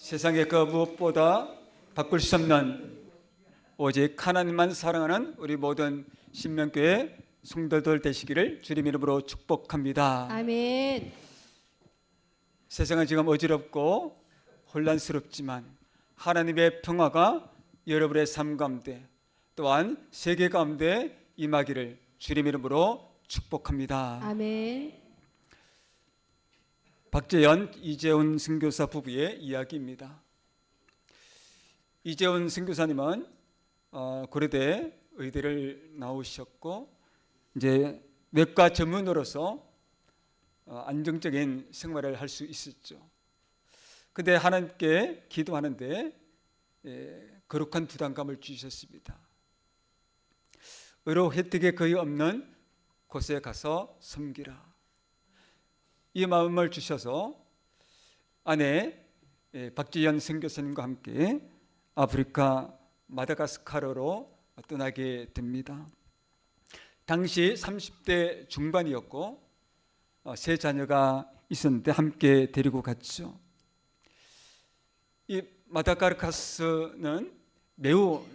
세상의 그 무엇보다 바꿀 수 없는 오직 하나님만 사랑하는 우리 모든 신명교회 성도들 되시기를 주님 이름으로 축복합니다. 아멘. 세상은 지금 어지럽고 혼란스럽지만 하나님의 평화가 여러분의 삶 가운데 또한 세계 가운데 임하기를 주님 이름으로 축복합니다. 아멘. 박재현, 이재훈 선교사 부부의 이야기입니다. 이재훈 선교사님은 고려대 의대를 나오셨고 이제 외과 전문으로서 안정적인 생활을 할 수 있었죠. 근데 하나님께 기도하는데 거룩한 부담감을 주셨습니다. 의료 혜택이 거의 없는 곳에 가서 섬기라. 이 마음을 주셔서 아내 박지연 선교사님과 함께 아프리카 마다가스카르로 떠나게 됩니다. 당시 30대 중반이었고 세 자녀가 있었는데 함께 데리고 갔죠. 이 마다가스카르는 매우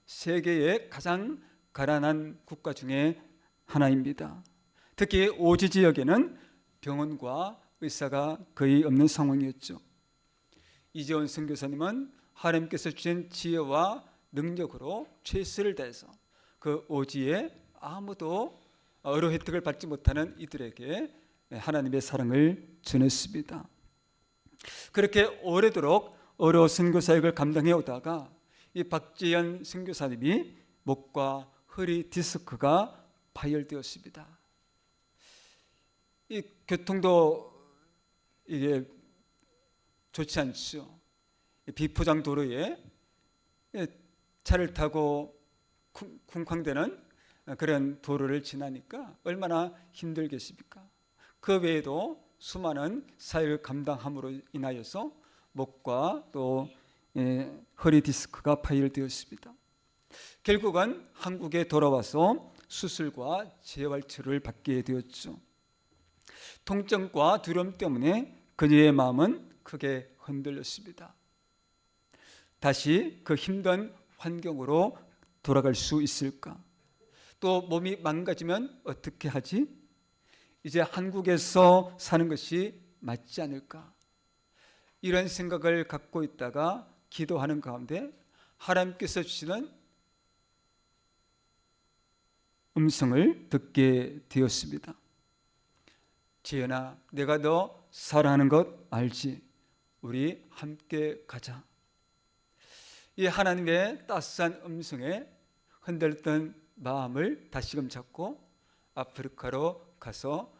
세계의 가장 가난한 국가 중에 하나입니다. 특히 오지 지역에는 병원과 의사가 거의 없는 상황이었죠. 이재원 선교사님은 하나님께서 주신 지혜와 능력으로 최선을 다해서 그 오지에 아무도 의료 혜택을 받지 못하는 이들에게 하나님의 사랑을 전했습니다. 그렇게 오래도록 의료 선교사역을 감당해 오다가 이 박지연 선교사님이 목과 허리 디스크가 파열되었습니다. 이 교통도 이게 좋지 않죠. 비포장 도로에 차를 타고 쿵쾅대는 그런 도로를 지나니까 얼마나 힘들겠습니까? 그 외에도 수많은 사역을 감당함으로 인하여서 목과 또 허리 디스크가 파열되었습니다. 결국은 한국에 돌아와서 수술과 재활치료를 받게 되었죠. 통증과 두려움 때문에 그녀의 마음은 크게 흔들렸습니다. 다시 그 힘든 환경으로 돌아갈 수 있을까? 또 몸이 망가지면 어떻게 하지? 이제 한국에서 사는 것이 맞지 않을까? 이런 생각을 갖고 있다가 기도하는 가운데 하나님께서 주시는 음성을 듣게 되었습니다. 지연아, 내가 너 사랑하는 것 알지? 우리 함께 가자. 이 하나님의 따스한 음성에 흔들렸던 마음을 다시금 잡고 아프리카로 가서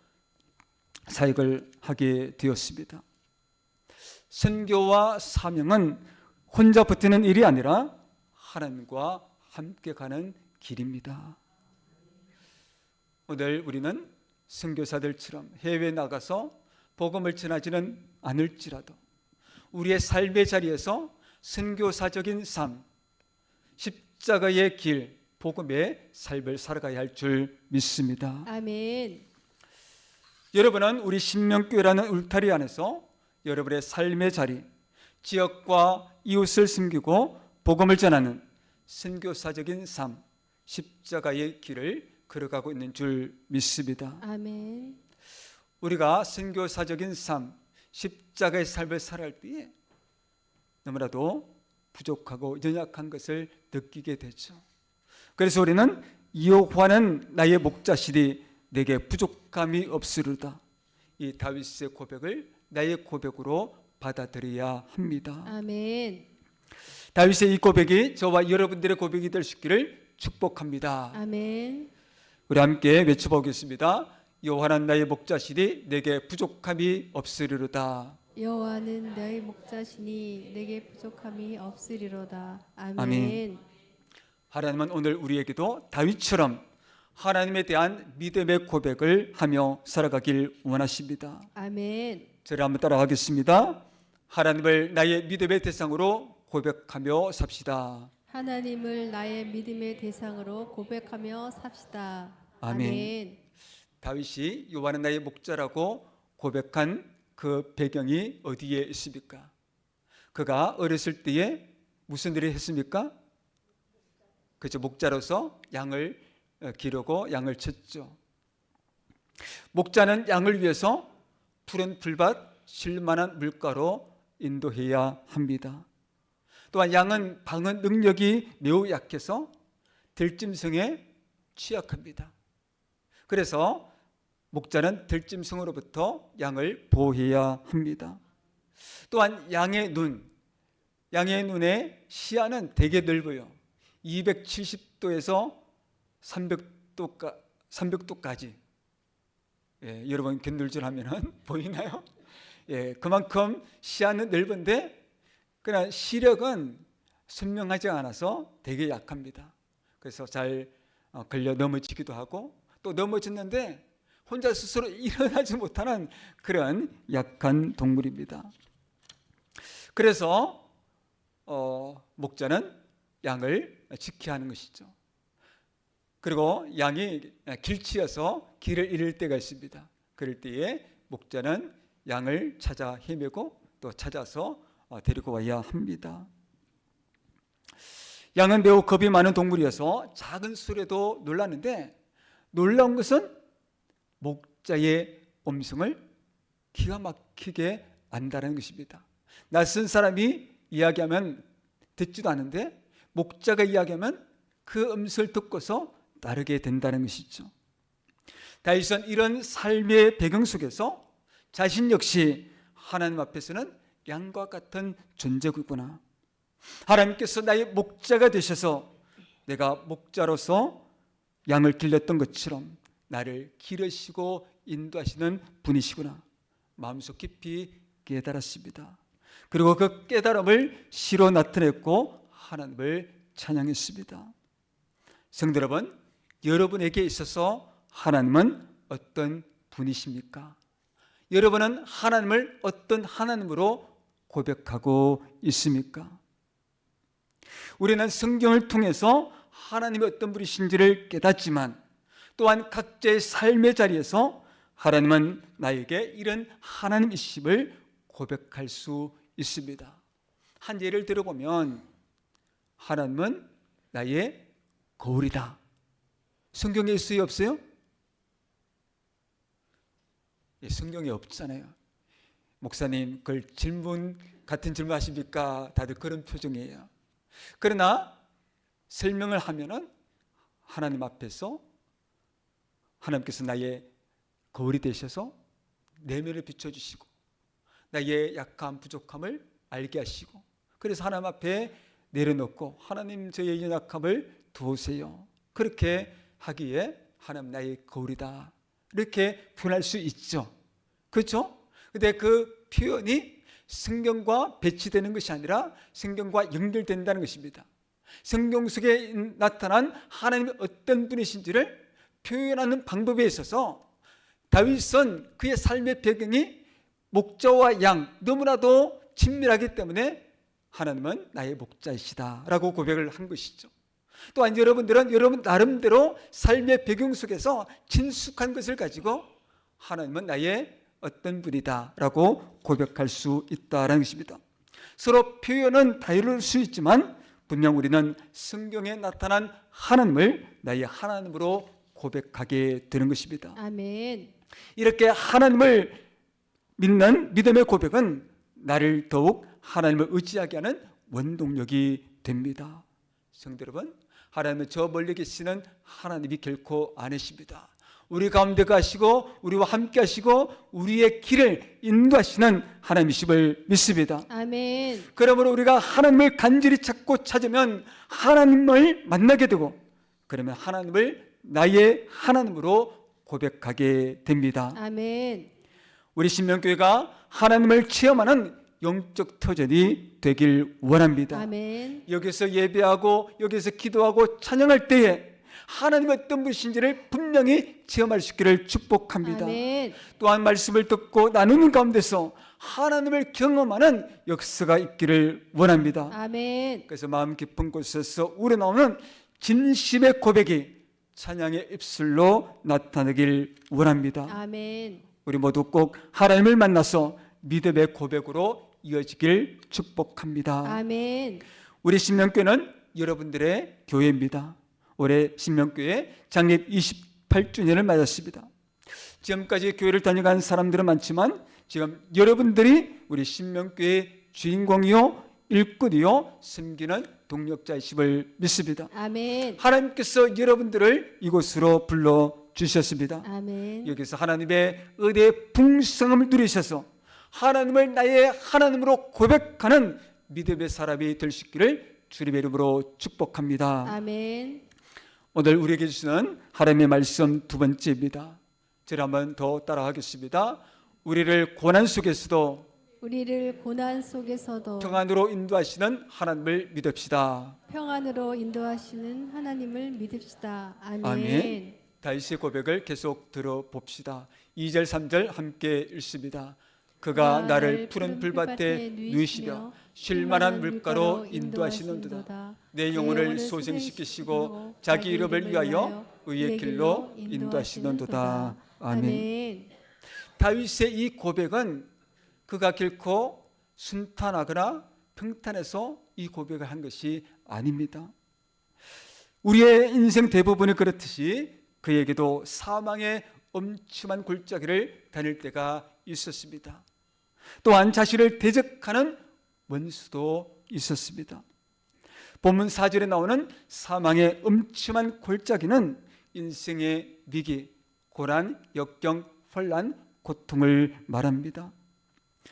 사역을 하게 되었습니다. 선교와 사명은 혼자 버티는 일이 아니라 하나님과 함께 가는 길입니다. 오늘 우리는 선교사들처럼 해외에 나가서 복음을 전하지는 않을지라도 우리의 삶의 자리에서 선교사적인 삶, 십자가의 길, 복음의 삶을 살아가야 할 줄 믿습니다. 아멘. 여러분은 우리 신명교회라는 울타리 안에서 여러분의 삶의 자리, 지역과 이웃을 섬기고 복음을 전하는 선교사적인 삶, 십자가의 길을 걸어가고 있는 줄 믿습니다. 아멘. 우리가 선교사적인 삶, 십자가의 삶을 살아갈 때에 너무나도 부족하고 연약한 것을 느끼게 되죠. 그래서 우리는 여호와는 나의 목자시니 내게 부족함이 없으리로다. 이 다윗의 고백을 나의 고백으로 받아들여야 합니다. 아멘. 다윗의 이 고백이 저와 여러분들의 고백이 될 수 있기를 축복합니다. 아멘. 우리 함께 외쳐보겠습니다. 여호와는 나의 목자시니 내게 부족함이 없으리로다. 여호와는 너의 목자시니 내게 부족함이 없으리로다. 아멘. 아멘. 하나님은 오늘 우리에게도 다윗처럼 하나님에 대한 믿음의 고백을 하며 살아가길 원하십니다. 아멘. 저를 한번 따라가겠습니다. 하나님을 나의 믿음의 대상으로 고백하며 삽시다. 하나님을 나의 믿음의 대상으로 고백하며 삽시다. 아멘. 아멘. 다윗이 여호와는 나의 목자라고 고백한 그 배경이 어디에 있습니까? 그가 어렸을 때에 무슨 일을 했습니까? 그죠, 목자로서 양을 기르고 양을 쳤죠. 목자는 양을 위해서 푸른 풀밭, 쉴만한 물가로 인도해야 합니다. 또한 양은 방어 능력이 매우 약해서 들짐승에 취약합니다. 그래서 목자는 들짐승으로부터 양을 보호해야 합니다. 또한 양의 눈의 시야는 되게 넓어요. 270도에서 300도까지. 예, 여러분 견들줄 하면은 보이나요? 예, 그만큼 시야는 넓은데 그러나 시력은 선명하지 않아서 되게 약합니다. 그래서 잘 걸려 넘어지기도 하고 또 넘어졌는데 혼자 스스로 일어나지 못하는 그런 약한 동물입니다. 그래서 목자는 양을 지켜야 하는 것이죠. 그리고 양이 길치여서 길을 잃을 때가 있습니다. 그럴 때에 목자는 양을 찾아 헤매고 또 찾아서 데리고 와야 합니다. 양은 매우 겁이 많은 동물이어서 작은 소리에도 놀랐는데 놀라운 것은 목자의 음성을 기가 막히게 안다는 것입니다. 낯선 사람이 이야기하면 듣지도 않은데 목자가 이야기하면 그 음성을 듣고서 따르게 된다는 것이죠. 다윗은 이런 삶의 배경 속에서 자신 역시 하나님 앞에서는 양과 같은 존재구나. 하나님께서 나의 목자가 되셔서 내가 목자로서 양을 길렀던 것처럼 나를 기르시고 인도하시는 분이시구나. 마음속 깊이 깨달았습니다. 그리고 그 깨달음을 시로 나타냈고 하나님을 찬양했습니다. 성도 여러분, 여러분에게 있어서 하나님은 어떤 분이십니까? 여러분은 하나님을 어떤 하나님으로 고백하고 있습니까? 우리는 성경을 통해서 하나님이 어떤 분이신지를 깨닫지만 또한 각자의 삶의 자리에서 하나님은 나에게 이런 하나님이심을 고백할 수 있습니다. 한 예를 들어보면 하나님은 나의 거울이다. 성경에 있어요, 없어요? 성경에 없잖아요. 목사님, 그걸 같은 질문 하십니까? 다들 그런 표정이에요. 그러나 설명을 하면은 하나님 앞에서 하나님께서 나의 거울이 되셔서 내면을 비춰주시고 나의 약함, 부족함을 알게 하시고 그래서 하나님 앞에 내려놓고 하나님 저의 연약함을 도우세요. 그렇게 하기에 하나님 나의 거울이다. 이렇게 표현할 수 있죠. 그렇죠? 근데 그 표현이 성경과 배치되는 것이 아니라 성경과 연결된다는 것입니다. 성경 속에 나타난 하나님이 어떤 분이신지를 표현하는 방법에 있어서 다윗은 그의 삶의 배경이 목자와 양 너무나도 친밀하기 때문에 하나님은 나의 목자이시다 라고 고백을 한 것이죠. 또한 여러분들은 여러분 나름대로 삶의 배경 속에서 친숙한 것을 가지고 하나님은 나의 어떤 분이다 라고 고백할 수 있다는 것입니다. 서로 표현은 다를 수 있지만 분명 우리는 성경에 나타난 하나님을 나의 하나님으로 고백하게 되는 것입니다. 아멘. 이렇게 하나님을 믿는 믿음의 고백은 나를 더욱 하나님을 의지하게 하는 원동력이 됩니다. 성도 여러분, 하나님은 저 멀리 계시는 하나님이 결코 아니십니다. 우리 가운데 가시고 우리와 함께 하시고 우리의 길을 인도하시는 하나님이심을 믿습니다. 아멘. 그러므로 우리가 하나님을 간절히 찾고 찾으면 하나님을 만나게 되고 그러면 하나님을 나의 하나님으로 고백하게 됩니다. 아멘. 우리 신명교회가 하나님을 체험하는 영적 터전이 되길 원합니다. 아멘. 여기서 예배하고 여기서 기도하고 찬양할 때에 하나님의 어떤 분이신지를 분명히 체험할 수 있기를 축복합니다. 아멘. 또한 말씀을 듣고 나누는 가운데서 하나님을 경험하는 역사가 있기를 원합니다. 아멘. 그래서 마음 깊은 곳에서 우러나오는 진심의 고백이 찬양의 입술로 나타나길 원합니다. 아멘. 우리 모두 꼭 하나님을 만나서 믿음의 고백으로 이어지길 축복합니다. 아멘. 우리 신명교회는 여러분들의 교회입니다. 올해 신명교회 창립 28주년을 맞았습니다. 지금까지 교회를 다녀간 사람들은 많지만 지금 여러분들이 우리 신명교회의 주인공이요 일꾼이요 섬기는 동력자이심을 믿습니다. 아멘. 하나님께서 여러분들을 이곳으로 불러주셨습니다. 아멘. 여기서 하나님의 은혜의 풍성함을 누리셔서 하나님을 나의 하나님으로 고백하는 믿음의 사람이 될 수 있기를 주님의 이름으로 축복합니다. 아멘. 오늘 우리에게 주시는 하나님의 말씀 두 번째입니다. 저를 한번 더 따라하겠습니다. 우리를 고난 속에서도 평안으로 인도하시는 하나님을 믿읍시다. 평안으로 인도하시는 하나님을 믿읍시다. 아멘. 아멘. 다윗의 고백을 계속 들어봅시다. 2절 3절 함께 읽습니다. 그가 나를 푸른 풀밭에 누이시며 쉴만한 물가로 인도하시는도다. 내 영혼을 소생시키시고 자기 이름을 위하여 의의 길로 인도하시는도다. 아멘. 다윗의 이 고백은 그가 결코 순탄하거나 평탄해서 이 고백을 한 것이 아닙니다. 우리의 인생 대부분이 그렇듯이 그에게도 사망의 엄침한 골짜기를 다닐 때가 있었습니다. 또한 자신을 대적하는 원수도 있었습니다. 본문 4절에 나오는 사망의 엄침한 골짜기는 인생의 위기, 고난, 역경, 혼란, 고통을 말합니다.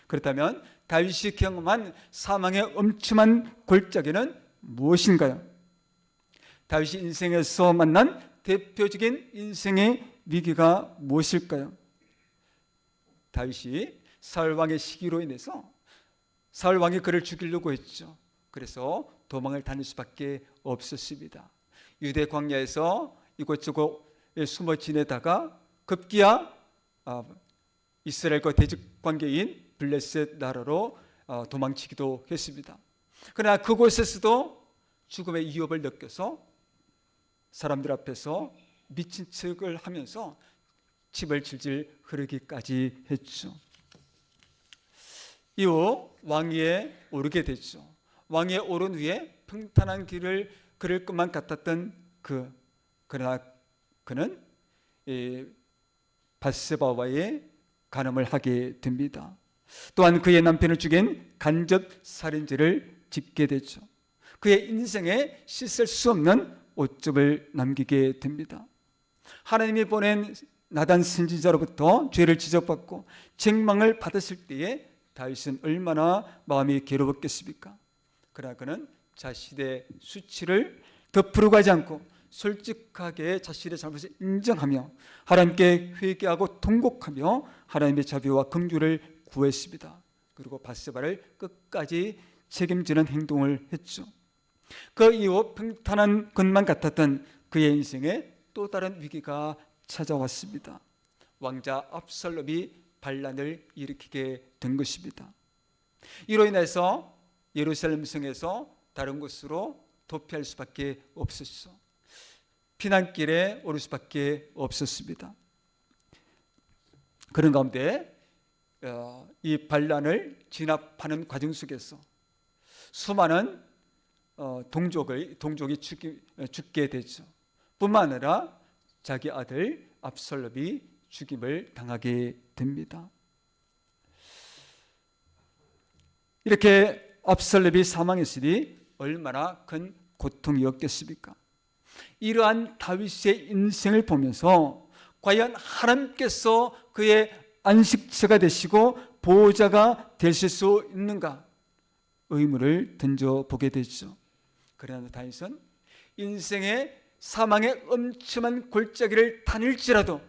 그렇다면 다윗이 경험한 사망의 엄침한 골짜기는 무엇인가요? 다윗이 인생에서 만난 대표적인 인생의 위기가 무엇일까요? 다윗이 사울 왕의 시기로 인해서 사울 왕이 그를 죽이려고 했죠. 그래서 도망을 다닐 수밖에 없었습니다. 유대 광야에서 이곳저곳에 숨어 지내다가 급기야 이스라엘과 대적 관계인 블레셋 나라로 도망치기도 했습니다. 그러나 그곳에서도 죽음의 위협을 느껴서 사람들 앞에서 미친 척을 하면서 침을 질질 흐르기까지 했죠. 이후 왕위에 오르게 됐죠. 왕위에 오른 후에 평탄한 길을 걸을 것만 같았던 그러나 그는 밧세바와의 간음을 하게 됩니다. 또한 그의 남편을 죽인 간접 살인죄를 짓게 되죠. 그의 인생에 씻을 수 없는 오점을 남기게 됩니다. 하나님이 보낸 나단 선지자로부터 죄를 지적받고 책망을 받았을 때에 다윗은 얼마나 마음이 괴로웠겠습니까? 그러나 그는 자신의 수치를 덮으려고 하지 않고 솔직하게 자신의 잘못을 인정하며 하나님께 회개하고 통곡하며 하나님의 자비와 긍휼을 구했습니다. 그리고 밧세바를 끝까지 책임지는 행동을 했죠. 그 이후 평탄한 것만 같았던 그의 인생에 또 다른 위기가 찾아왔습니다. 왕자 압살롬이 반란을 일으키게 된 것입니다. 이로 인해서 예루살렘 성에서 다른 곳으로 도피할 수밖에 없었죠. 피난길에 오를 수밖에 없었습니다. 그런 가운데 이 반란을 진압하는 과정 속에서 수많은 동족이 죽게 되죠. 뿐만 아니라 자기 아들 압살롬이 죽임을 당하게 됩니다. 이렇게 압살롬이 사망했으니 얼마나 큰 고통이었겠습니까? 이러한 다윗의 인생을 보면서 과연 하나님께서 그의 안식처가 되시고 보호자가 되실 수 있는가 의문을 던져보게 되죠. 그러나 다윗은 인생의 사망의 엄침한 골짜기를 다닐지라도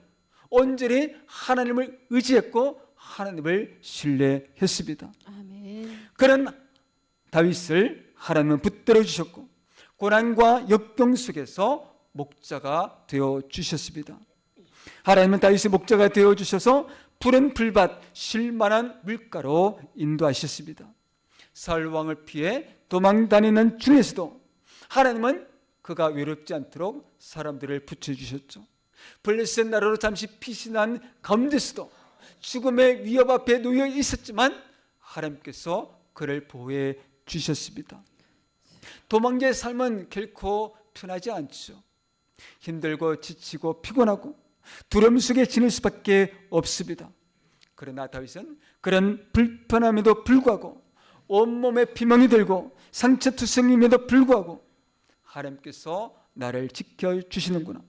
온전히 하나님을 의지했고 하나님을 신뢰했습니다. 아멘. 그런 다윗을 하나님은 붙들어 주셨고 고난과 역경 속에서 목자가 되어 주셨습니다. 하나님은 다윗의 목자가 되어 주셔서 푸른 풀밭 쉴만한 물가로 인도하셨습니다. 사울 왕을 피해 도망다니는 중에서도 하나님은 그가 외롭지 않도록 사람들을 붙여주셨죠. 블레셋 나라로 잠시 피신한 가운데서도 죽음의 위협 앞에 놓여 있었지만 하나님께서 그를 보호해 주셨습니다. 도망자의 삶은 결코 편하지 않죠. 힘들고 지치고 피곤하고 두려움 속에 지낼 수밖에 없습니다. 그러나 다윗은 그런 불편함에도 불구하고 온몸에 피멍이 들고 상처투성임에도 불구하고 하나님께서 나를 지켜주시는구나,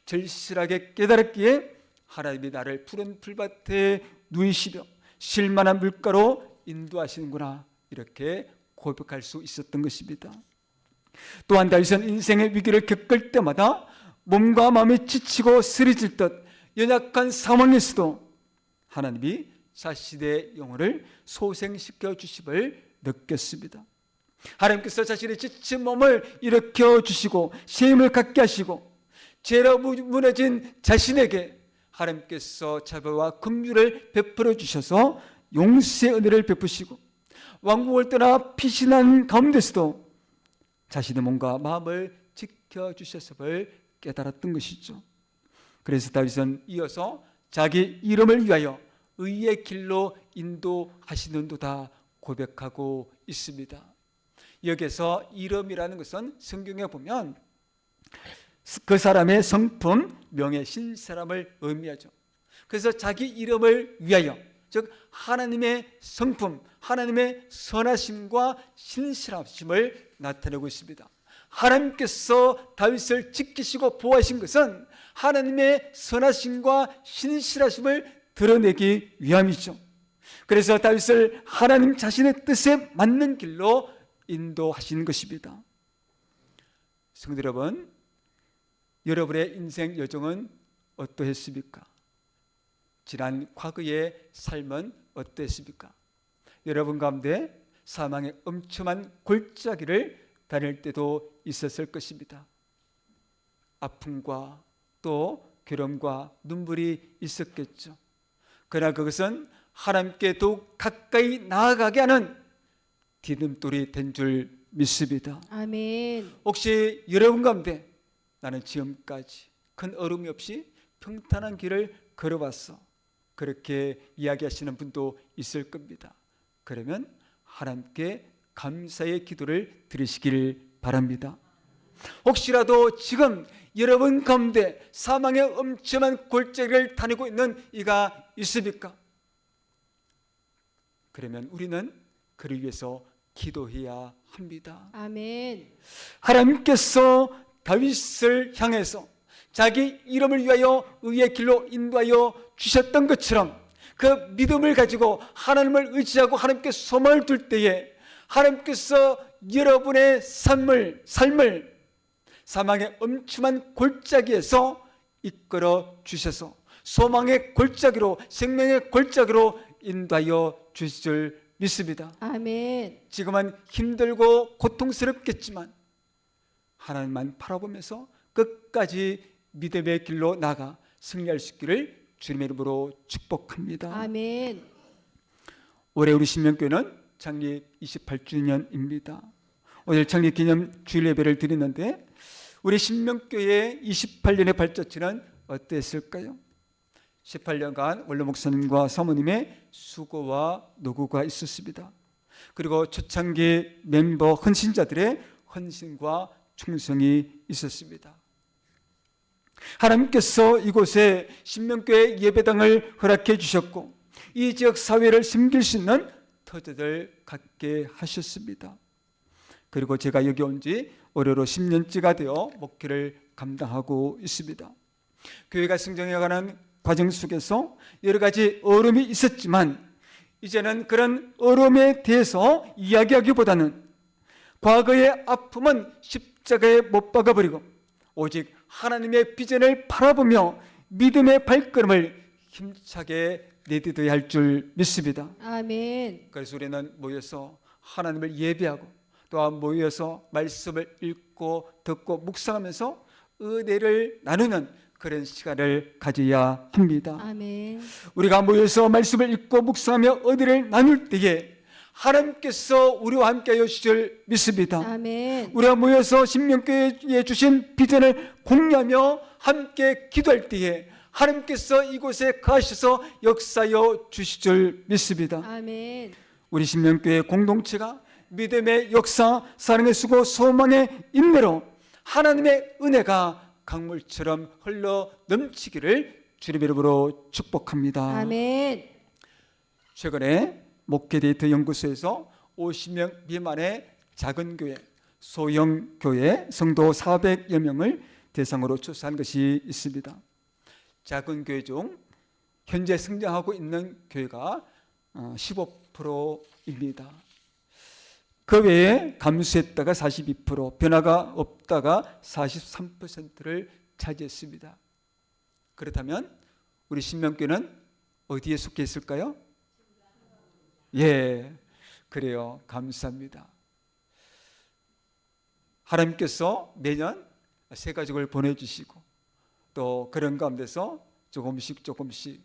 절실하게 깨달았기에 하나님이 나를 푸른 풀밭에 누이시며 쉴만한 물가로 인도하시는구나, 이렇게 고백할 수 있었던 것입니다. 또한 다윗은 인생의 위기를 겪을 때마다 몸과 마음이 지치고 쓰러질 듯 연약한 상황에서도 하나님이 자신의 영혼을 소생시켜 주심을 느꼈습니다. 하나님께서 자신의 지친 몸을 일으켜 주시고 새 힘을 갖게 하시고 죄로 무너진 자신에게 하나님께서 자비와 긍휼을 베풀어 주셔서 용서의 은혜를 베푸시고 왕국을 떠나 피신한 가운데서도 자신의 몸과 마음을 지켜주셨음을 깨달았던 것이죠. 그래서 다윗은 이어서 자기 이름을 위하여 의의 길로 인도하시는도다 고백하고 있습니다. 여기서 이름이라는 것은 성경에 보면 그 사람의 성품, 명예, 신사람을 의미하죠. 그래서 자기 이름을 위하여, 즉 하나님의 성품, 하나님의 선하심과 신실하심을 나타내고 있습니다. 하나님께서 다윗을 지키시고 보호하신 것은 하나님의 선하심과 신실하심을 드러내기 위함이죠. 그래서 다윗을 하나님 자신의 뜻에 맞는 길로 인도하시는 것입니다. 성도 여러분, 여러분의 인생 여정은 어떠했습니까? 지난 과거의 삶은 어땠습니까? 여러분 가운데 사망의 엄청난 골짜기를 다닐 때도 있었을 것입니다. 아픔과 또 괴로움과 눈물이 있었겠죠. 그러나 그것은 하나님께 더욱 가까이 나아가게 하는 디딤돌이 된 줄 믿습니다. 아멘. 혹시 여러분 가운데 나는 지금까지 큰 어려움이 없이 평탄한 길을 걸어왔어, 그렇게 이야기하시는 분도 있을 겁니다. 그러면 하나님께 감사의 기도를 드리시길 바랍니다. 혹시라도 지금 여러분 가운데 사망의 엄청난 골짜기를 다니고 있는 이가 있습니까? 그러면 우리는 그를 위해서 기도해야 합니다. 아멘. 하나님께서 다윗을 향해서 자기 이름을 위하여 의의 길로 인도하여 주셨던 것처럼 그 믿음을 가지고 하나님을 의지하고 하나님께 소망을 둘 때에 하나님께서 여러분의 삶을 사망의 엄청난 골짜기에서 이끌어 주셔서 소망의 골짜기로, 생명의 골짜기로 인도하여 주실 줄 믿습니다. 아멘. 지금은 힘들고 고통스럽겠지만 하나님만 바라보면서 끝까지 믿음의 길로 나가 승리할 수 있기를 주님의 이름으로 축복합니다. 아멘. 올해 우리 신명교회는 창립 28주년입니다. 오늘 창립 기념 주일 예배를 드리는데 우리 신명교회의 28년의 발자취는 어땠을까요? 18년간 원로 목사님과 사모님의 수고와 노고가 있었습니다. 그리고 초창기 멤버 헌신자들의 헌신과 충성이 있었습니다. 하나님께서 이곳에 신명교회 예배당을 허락해 주셨고 이 지역 사회를 섬길 수 있는 터전을 갖게 하셨습니다. 그리고 제가 여기 온 지 올해로 10년째가 되어 목회를 감당하고 있습니다. 교회가 성장해가는 과정 속에서 여러 가지 어려움이 있었지만 이제는 그런 어려움에 대해서 이야기하기보다는 과거의 아픔은 십자가에 못 박아버리고 오직 하나님의 비전을 바라보며 믿음의 발걸음을 힘차게 내딛어야 할 줄 믿습니다. 아멘. 그래서 우리는 모여서 하나님을 예배하고 또한 모여서 말씀을 읽고 듣고 묵상하면서 은혜를 나누는 그런 시간을 가져야 합니다. 아멘. 우리가 모여서 말씀을 읽고 묵상하며 은혜를 나눌 때에 하나님께서 우리와 함께하여 주실 줄 믿습니다. 아멘. 우리가 모여서 신명교회에 주신 비전을 공유하며 함께 기도할 때에 하나님께서 이곳에 가셔서 역사하여 주실 줄 믿습니다. 아멘. 우리 신명교회 공동체가 믿음의 역사, 사랑의 수고, 소망의 인내로 하나님의 은혜가 강물처럼 흘러 넘치기를 주님의 이름으로 축복합니다. 아멘. 최근에 목회데이트 연구소에서 50명 미만의 작은 교회, 소형 교회 성도 400여 명을 대상으로 조사한 것이 있습니다. 작은 교회 중 현재 성장하고 있는 교회가 15%입니다. 그 외에 감소했다가 42%, 변화가 없다가 43%를 차지했습니다. 그렇다면 우리 신명교회는 어디에 속해 있을까요? 예, 그래요. 감사합니다. 하나님께서 매년 새 가족을 보내주시고 또 그런 가운데서 조금씩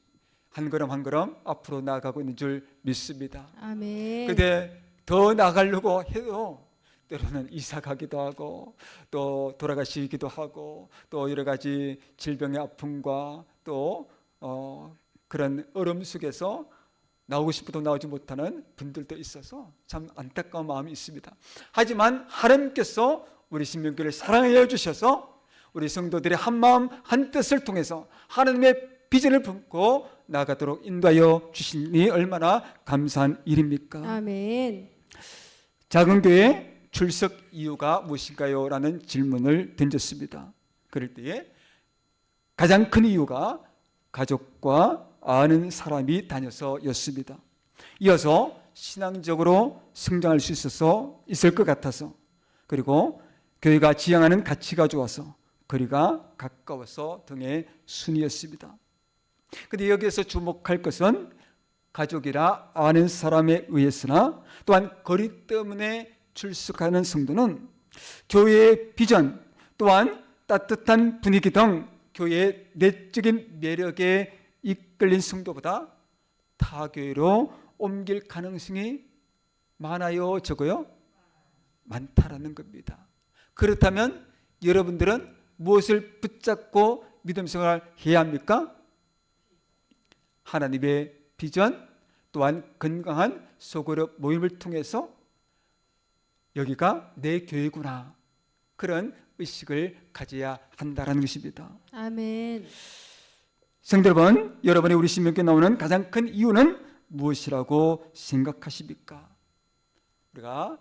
한 걸음 한 걸음 앞으로 나아가고 있는 줄 믿습니다. 아멘. 그런데 더 나가려고 해도 때로는 이사 가기도 하고 또 돌아가시기도 하고 또 여러 가지 질병의 아픔과 또 그런 어려움 속에서 나오고 싶어도 나오지 못하는 분들도 있어서 참 안타까운 마음이 있습니다. 하지만 하나님께서 우리 신명교회를 사랑하여 주셔서 우리 성도들의 한 마음 한 뜻을 통해서 하나님의 비전을 품고 나가도록 인도하여 주시니 얼마나 감사한 일입니까? 아멘. 작은 교회 출석 이유가 무엇일까요? 라는 질문을 던졌습니다. 그럴 때에 가장 큰 이유가 가족과 아는 사람이 다녀서였습니다. 이어서 신앙적으로 성장할 수 있을 것 같아서, 그리고 교회가 지향하는 가치가 좋아서, 거리가 가까워서 등의 순이었습니다. 그런데 여기에서 주목할 것은 가족이라 아는 사람에 의해서나 또한 거리 때문에 출석하는 성도는 교회의 비전 또한 따뜻한 분위기 등 교회의 내적인 매력에 이끌린 성도보다 타 교회로 옮길 가능성이 많아요, 적어요? 많다라는 겁니다. 그렇다면 여러분들은 무엇을 붙잡고 믿음 생활을 해야 합니까? 하나님의 비전 또한 건강한 소그룹 모임을 통해서 여기가 내 교회구나, 그런 의식을 가져야 한다는 것입니다. 아멘. 성도 여러분, 여러분이 우리 신명교회 나오는 가장 큰 이유는 무엇이라고 생각하십니까? 우리가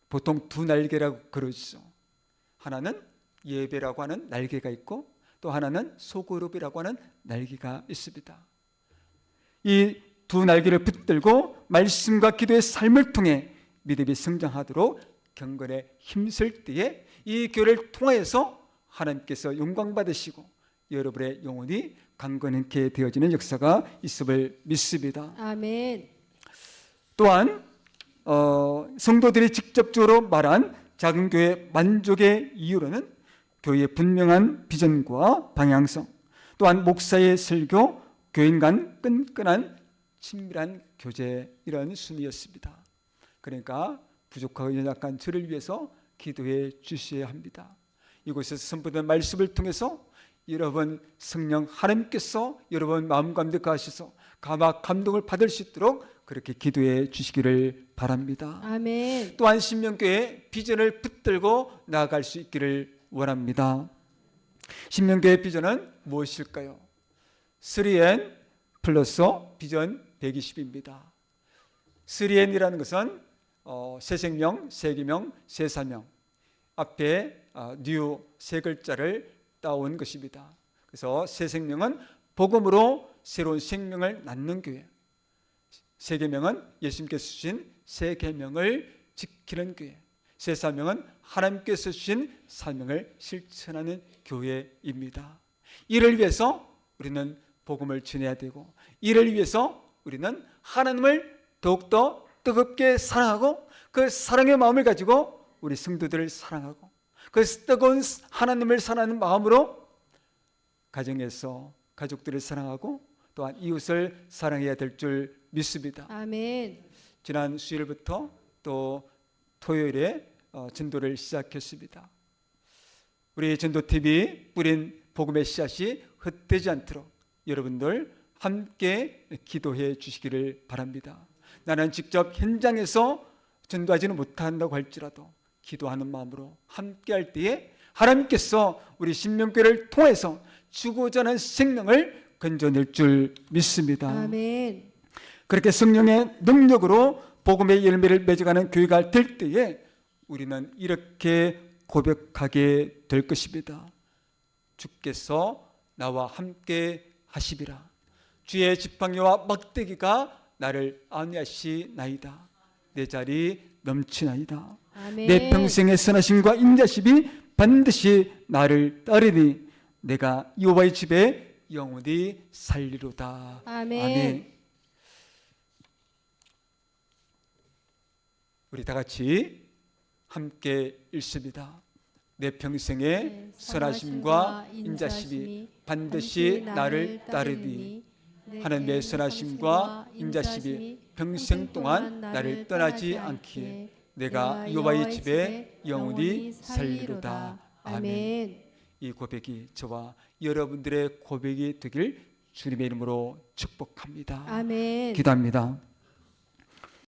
보통 두 날개라고 그러죠. 하나는 예배라고 하는 날개가 있고 또 하나는 소그룹이라고 하는 날개가 있습니다. 이 두 날개를 붙들고 말씀과 기도의 삶을 통해 믿음이 성장하도록 경건에 힘쓸 때에 이 교회를 통하여서 하나님께서 영광 받으시고 여러분의 영혼이 강건하게 되어지는 역사가 있음을 믿습니다. 아멘. 또한 성도들이 직접적으로 말한 작은 교회 만족의 이유로는 교회의 분명한 비전과 방향성, 또한 목사의 설교, 교인 간 끈끈한 친밀한 교제, 이런 순이었습니다. 그러니까 부족하고 연약한 저를 위해서 기도해 주셔야 합니다. 이곳에서 선포된 말씀을 통해서 여러분 성령 하나님께서 여러분 마음 가운데 가셔서 감동을 받을 수 있도록 그렇게 기도해 주시기를 바랍니다. 아멘. 또한 신명교회의 비전을 붙들고 나아갈 수 있기를 원합니다. 신명교회의 비전은 무엇일까요? 3N 플러스 비전 120입니다. 3N이라는 것은 새 생명, 새 기명, 새 사명, 앞에 뉴 세 글자를 따온 것입니다. 그래서 새 생명은 복음으로 새로운 생명을 낳는 교회, 새 계명은 예수님께서 주신 새 계명을 지키는 교회, 새 사명은 하나님께서 주신 사명을 실천하는 교회입니다. 이를 위해서 우리는 복음을 전해야 되고, 이를 위해서 우리는 하나님을 더욱더 뜨겁게 사랑하고 그 사랑의 마음을 가지고 우리 성도들을 사랑하고 그 뜨거운 하나님을 사랑하는 마음으로 가정에서 가족들을 사랑하고 또한 이웃을 사랑해야 될 줄 믿습니다. 아멘. 지난 수요일부터 또 토요일에 전도를 시작했습니다. 우리 전도TV 뿌린 복음의 씨앗이 헛되지 않도록 여러분들 함께 기도해 주시기를 바랍니다. 나는 직접 현장에서 전도하지는 못한다고 할지라도 기도하는 마음으로 함께할 때에 하나님께서 우리 신명교회를 통해서 주고자 하는 생명을 건져낼 줄 믿습니다. 아멘. 그렇게 성령의 능력으로 복음의 열매를 맺어가는 교회가 될 때에 우리는 이렇게 고백하게 될 것입니다. 주께서 나와 함께 하시리라. 주의 지팡이와 막대기가 나를 안위하시나이다. 내 자리 넘치나이다. 아멘. 내 평생의 선하심과 인자심이 반드시 나를 따르니 내가 여호와의 집에 영원히 살리로다. 아멘. 우리 다 같이 함께 읽습니다. 내 평생의 선하심과 인자심이 반드시 나를 따르니 하나님의 선하심과 인자심이 평생 동안 나를 떠나지 않기에 내가 여호와의 집에 영원히 살리로다. 아멘. 이 고백이 저와 여러분들의 고백이 되길 주님의 이름으로 축복합니다. 아멘. 기도합니다.